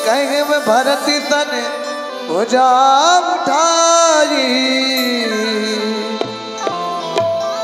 कहे में भरत तन भुजा उठाई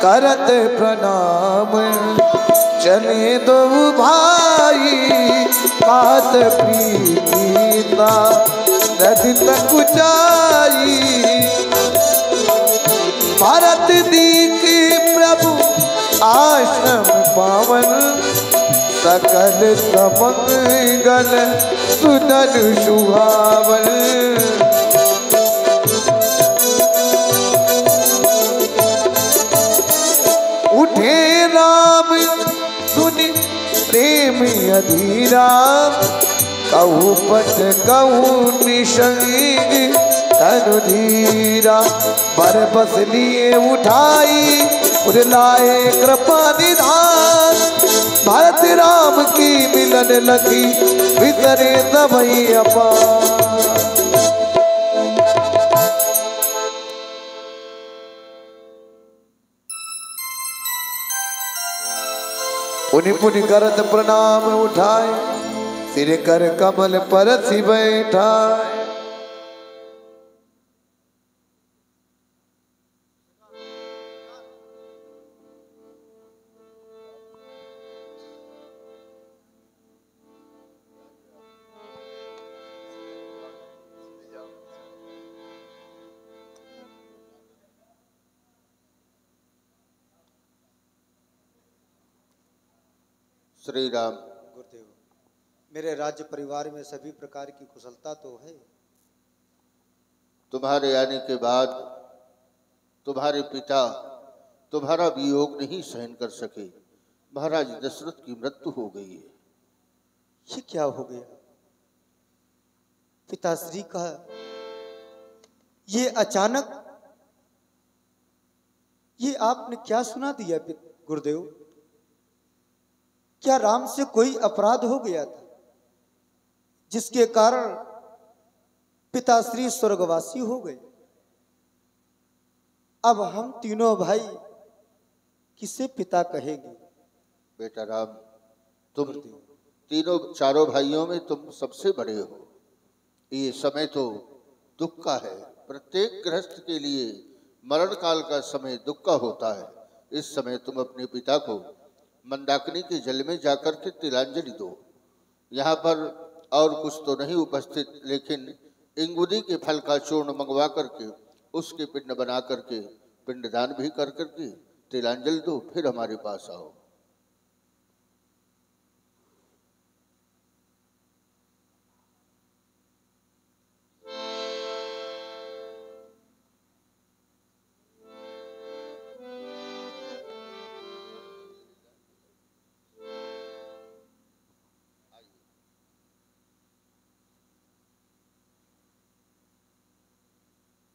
करत प्रणाम चले दो भाई बात प्रीता नदी तक ऊंचाई भारत दीक प्रभु आश्रम पावन सकल समंगल सुनन सुहावन उठे राम सुनि प्रेम अधीरा कहू पट कहू निशंग तनु धीरा बर बस लिए उठाई उड़लाए कृपा निधान भारत राम की मिलन लगी भीतरे दबई अपार पुनि पुनि करत प्रणाम उठाए सिर कर कमल पर सी बैठा श्री राम। गुरुदेव, मेरे राज्य परिवार में सभी प्रकार की कुशलता तो है। तुम्हारे आने के बाद तुम्हारे पिता तुम्हारा वियोग नहीं सहन कर सके। महाराज दशरथ की मृत्यु हो गई है। ये क्या हो गया? पिताश्री का ये अचानक, ये आपने क्या सुना दिया गुरुदेव? क्या राम से कोई अपराध हो गया था जिसके कारण पिताश्री स्वर्गवासी हो गए? अब हम तीनों भाई किसे पिता कहेंगे? बेटा राम, तुम तीनों चारों भाइयों में तुम सबसे बड़े हो। ये समय तो दुख का है। प्रत्येक गृहस्थ के लिए मरण काल का समय दुख का होता है। इस समय तुम अपने पिता को मंदाकिनी के जल में जाकर के तिलांजलि दो। यहाँ पर और कुछ तो नहीं उपस्थित, लेकिन इंगुदी के फल का चूर्ण मंगवा करके उसके पिंड बना करके पिंडदान भी कर करके तिलांजलि दो, फिर हमारे पास आओ।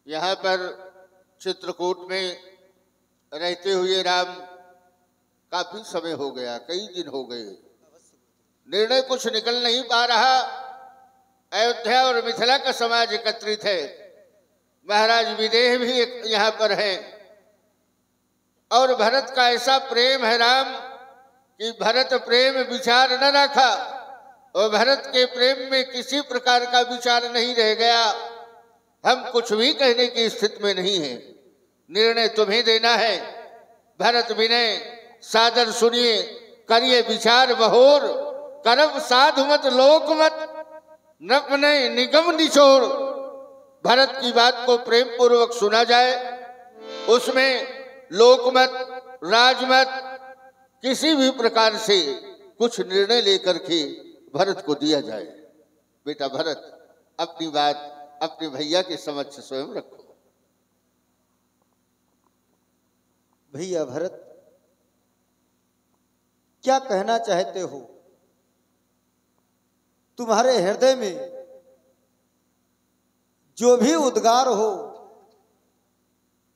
यहाँ पर चित्रकूट में रहते हुए राम काफी समय हो गया, कई दिन हो गए। निर्णय कुछ निकल नहीं पा रहा। अयोध्या और मिथिला का समाज एकत्रित है। महाराज विदेह भी यहाँ पर हैं और भरत का ऐसा प्रेम है राम कि भरत प्रेम विचार न रखा और भरत के प्रेम में किसी प्रकार का विचार नहीं रह गया। हम कुछ भी कहने की स्थिति में नहीं है। निर्णय तुम्हें देना है। भरत विनय सादर सुनिए, करिए विचार बहोर, करब साधु मत लोक मत, नपने निगम निचोड़। भरत की बात को प्रेम पूर्वक सुना जाए, उसमें लोकमत राजमत किसी भी प्रकार से कुछ निर्णय लेकर के भरत को दिया जाए। बेटा भरत, अपनी बात अपने भैया के समक्ष स्वयं रखो। भैया भरत, क्या कहना चाहते हो? तुम्हारे हृदय में जो भी उद्गार हो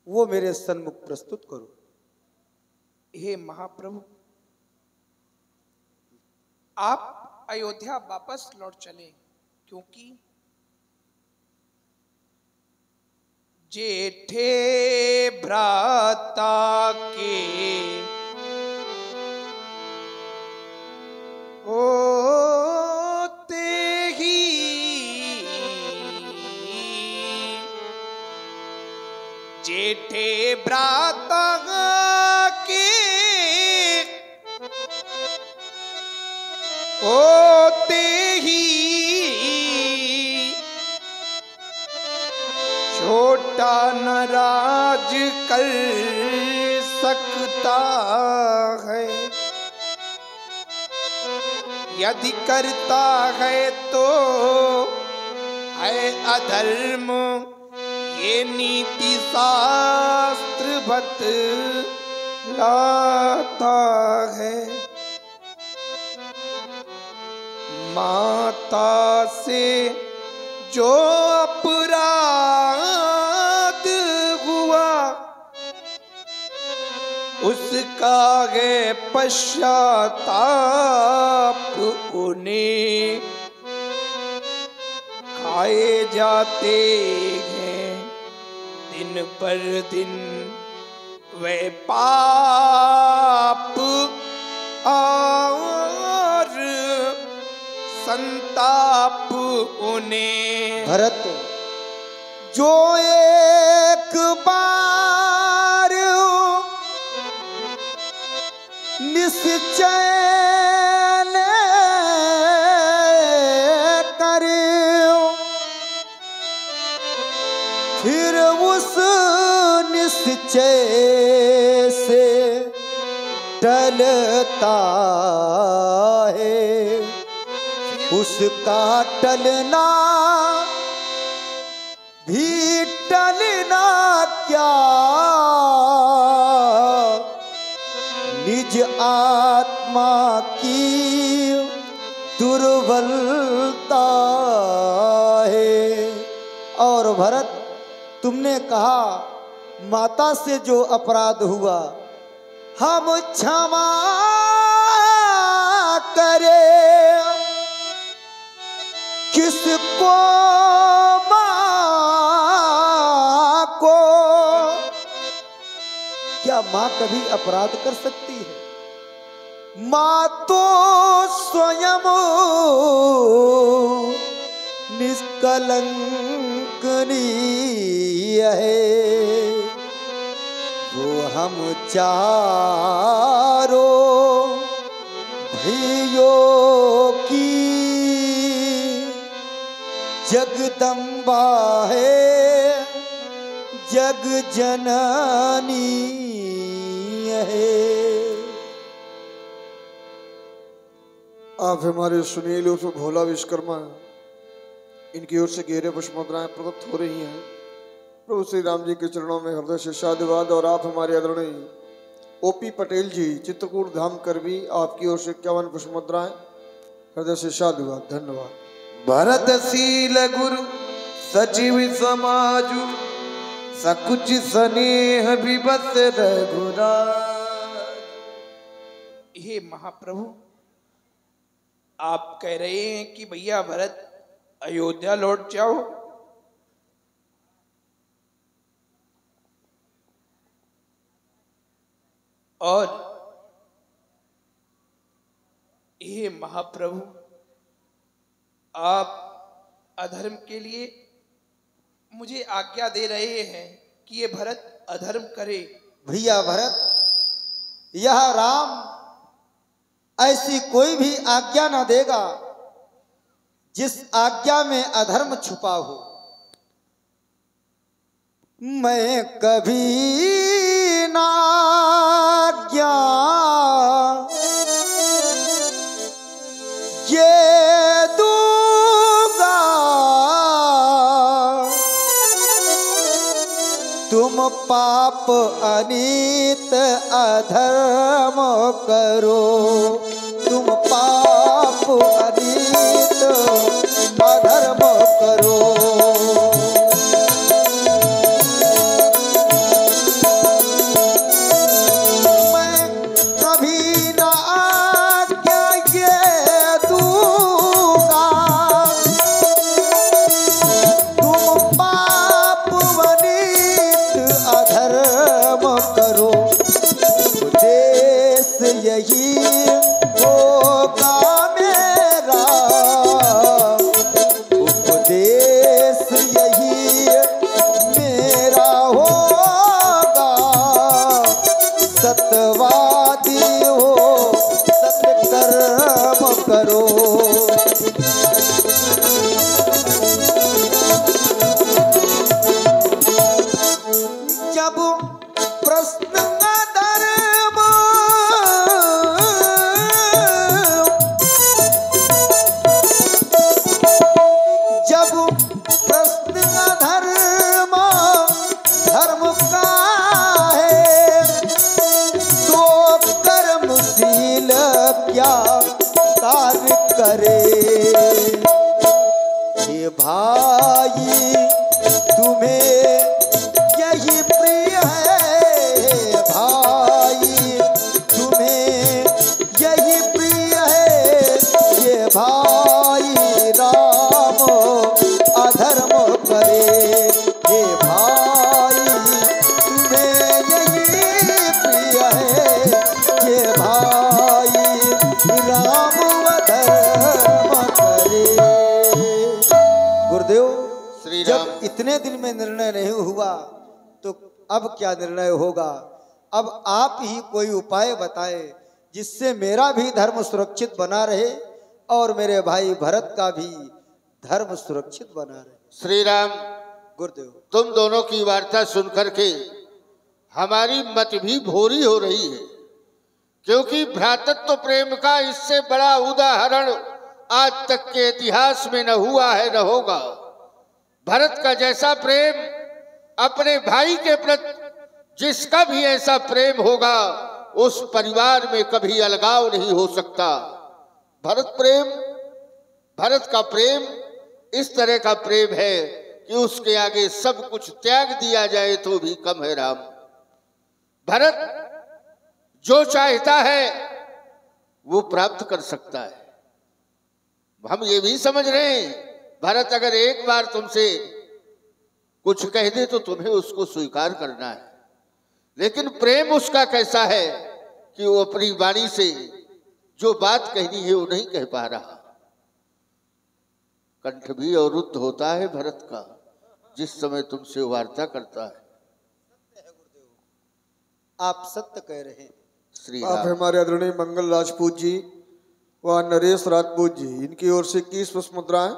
वो मेरे सन्मुख प्रस्तुत करो। हे महाप्रभु, आप अयोध्या वापस लौट चले, क्योंकि जेठे भ्राता के होते ही जेठे भ्राता के होते ही छोटा नाराज कर सकता है, यदि करता है तो है अधर्म, ये नीति शास्त्र बतलाता है। माता से जो अपराध हुआ उसका है पश्चाताप, उन्हें खाए जाते हैं दिन पर दिन वे पाप, और संताप उन्हें। भरत, जो एक बार निश्चय करे फिर उस निश्चय से टलता है, उसका टलना भी टलना क्या, निज आत्मा की दुर्बलता है। और भरत, तुमने कहा माता से जो अपराध हुआ हम क्षमा करें, किसको माँ को? क्या माँ कभी अपराध कर सकती है? माँ तो स्वयं निष्कलंकनीय है, वो हम चारों भाइयों की जगदम्बा है, जग जननी है। आप हमारे सुनील उर्फ भोला विश्वकर्मा, इनकी ओर से गहरे पुष्प मुद्राएं प्रदत्त हो रही हैं। प्रभु श्री राम जी के चरणों में हृदय से साधुवाद। और आप हमारे आदरणीय ओपी पटेल जी चित्रकूट धाम करवी, आपकी ओर से 51 पुष्प मुद्राएं हृदय से साधुवाद। धन्यवाद। भरतशील गुरु सचिव समाजु, सकुच स्नेह विबस रघुराज। हे महाप्रभु, आप कह रहे हैं कि भैया भरत अयोध्या लौट जाओ, और हे महाप्रभु, आप अधर्म के लिए मुझे आज्ञा दे रहे हैं कि ये भरत अधर्म करे। भैया भरत, यह राम ऐसी कोई भी आज्ञा न देगा जिस आज्ञा में अधर्म छुपा हो। मैं कभी ना आज्ञा ये दूंगा, तुम पाप अनीत अधर्म करो, तुम पाप अनीत अधर्म करो। मैं कभी ना आज्ञा ये दूंगा, तुम पाप अनीत अधर्म करो। देश यही इतने दिन में निर्णय नहीं हुआ तो अब क्या निर्णय होगा। अब आप ही कोई उपाय बताए जिससे मेरा भी धर्म सुरक्षित बना रहे और मेरे भाई भरत का भी धर्म सुरक्षित बना रहे। श्री राम, गुरुदेव, तुम दोनों की वार्ता सुनकर के हमारी मत भी भोरी हो रही है, क्योंकि भ्रातृत्व प्रेम का इससे बड़ा उदाहरण आज तक के इतिहास में न हुआ है, न होगा। भरत का जैसा प्रेम अपने भाई के प्रति, जिसका भी ऐसा प्रेम होगा, उस परिवार में कभी अलगाव नहीं हो सकता। भरत का प्रेम इस तरह का प्रेम है कि उसके आगे सब कुछ त्याग दिया जाए तो भी कम है। राम, भरत जो चाहता है वो प्राप्त कर सकता है। हम ये भी समझ रहे हैं, भरत अगर एक बार तुमसे कुछ कह दे तो तुम्हें उसको स्वीकार करना है, लेकिन प्रेम उसका कैसा है कि वो अपनी वाणी से जो बात कहनी है वो नहीं कह पा रहा। कंठ भी अवरुद्ध होता है भरत का जिस समय तुमसे वार्ता करता है। आप सत्य कह रहे हैं। श्री आप राम, हमारे आदरणीय मंगल राजपूत जी व नरेश राजपूत जी, इनकी ओर से 21 पुष्प मुद्राएं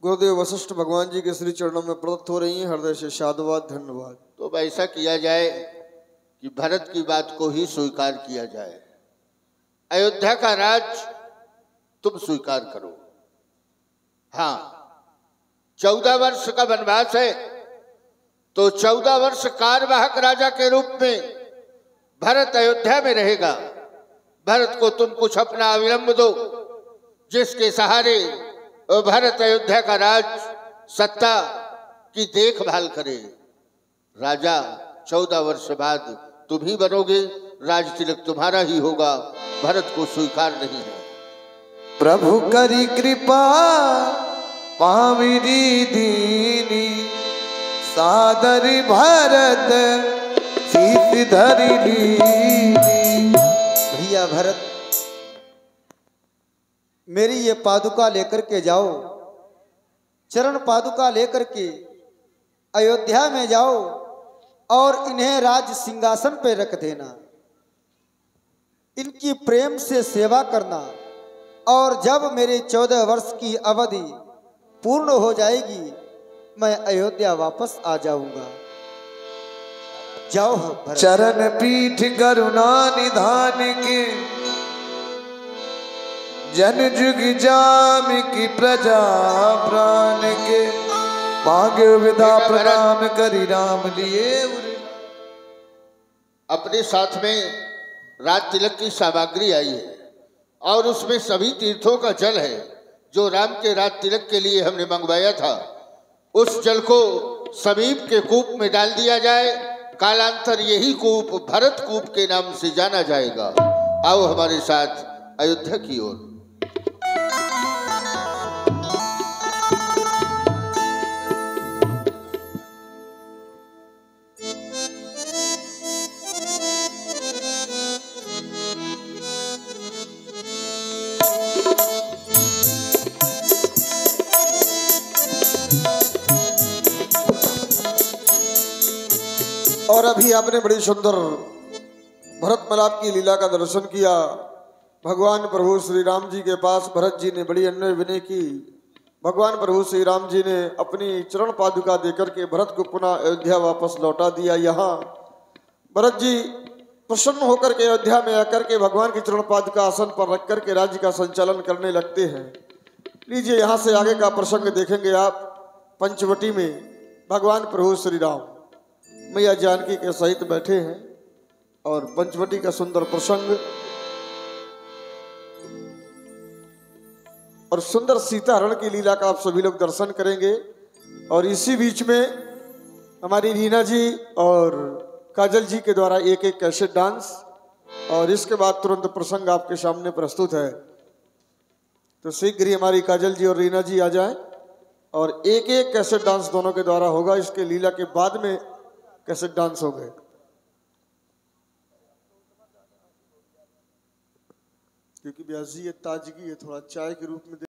गुरुदेव वशिष्ठ भगवान जी के श्री चरणों में प्रदत्त हो रही हैं। हृदय से साधुवाद, धन्यवाद। तो अब ऐसा किया जाए कि भरत की बात को ही स्वीकार किया जाए। अयोध्या का राज तुम स्वीकार करो। हाँ, 14 वर्ष का वनवास है तो 14 वर्ष कार्यवाहक राजा के रूप में भरत अयोध्या में रहेगा। भरत को तुम कुछ अपना अविलंब दो, जिसके सहारे भरत अयोध्या का राज सत्ता की देखभाल करे। राजा 14 वर्ष बाद तुम ही बनोगे, राज तिलक तुम्हारा ही होगा। भरत को स्वीकार नहीं है। प्रभु करी कृपा पाविरी दीनी, सादर भरत शीश धरि लीनी। भैया भरत, मेरी ये पादुका लेकर के जाओ, चरण पादुका लेकर के अयोध्या में जाओ और इन्हें राज सिंहासन पे रख देना। इनकी प्रेम से सेवा करना और जब मेरी 14 वर्ष की अवधि पूर्ण हो जाएगी मैं अयोध्या वापस आ जाऊंगा। जाओ भरत। चरण पीठ करुणा निधान के, जन जुग जाम की प्रजा प्राण के। मांगे विदा प्रणाम करी राम लिए। अपने साथ में राज तिलक की सामग्री आई है और उसमें सभी तीर्थों का जल है जो राम के राज तिलक के लिए हमने मंगवाया था। उस जल को समीप के कूप में डाल दिया जाए। कालांतर यही कूप भरत कूप के नाम से जाना जाएगा। आओ हमारे साथ अयोध्या की ओर। और अभी आपने बड़ी सुंदर भरत मलाप की लीला का दर्शन किया। भगवान प्रभु श्री राम जी के पास भरत जी ने बड़ी अन्य विनय की। भगवान प्रभु श्री राम जी ने अपनी चरण पादुका देकर के भरत को पुनः अयोध्या वापस लौटा दिया। यहाँ भरत जी प्रसन्न होकर के अयोध्या में आकर के भगवान की चरण पादुका आसन पर रख करके राज्य का संचालन करने लगते हैं। लीजिए यहाँ से आगे का प्रसंग देखेंगे आप। पंचवटी में भगवान प्रभु श्री राम मैया जानकी के सहित बैठे हैं और पंचवटी का सुंदर प्रसंग और सुंदर सीता हरण की लीला का आप सभी लोग दर्शन करेंगे। और इसी बीच में हमारी रीना जी और काजल जी के द्वारा एक एक कैसेट डांस और इसके बाद तुरंत प्रसंग आपके सामने प्रस्तुत है। तो शीघ्र ही हमारी काजल जी और रीना जी आ जाएं और एक एक कैसेट डांस दोनों के द्वारा होगा। इसके लीला के बाद में कैसेट डांस हो गए। क्योंकि ब्यास जी ये ताजगी है, थोड़ा चाय के रूप में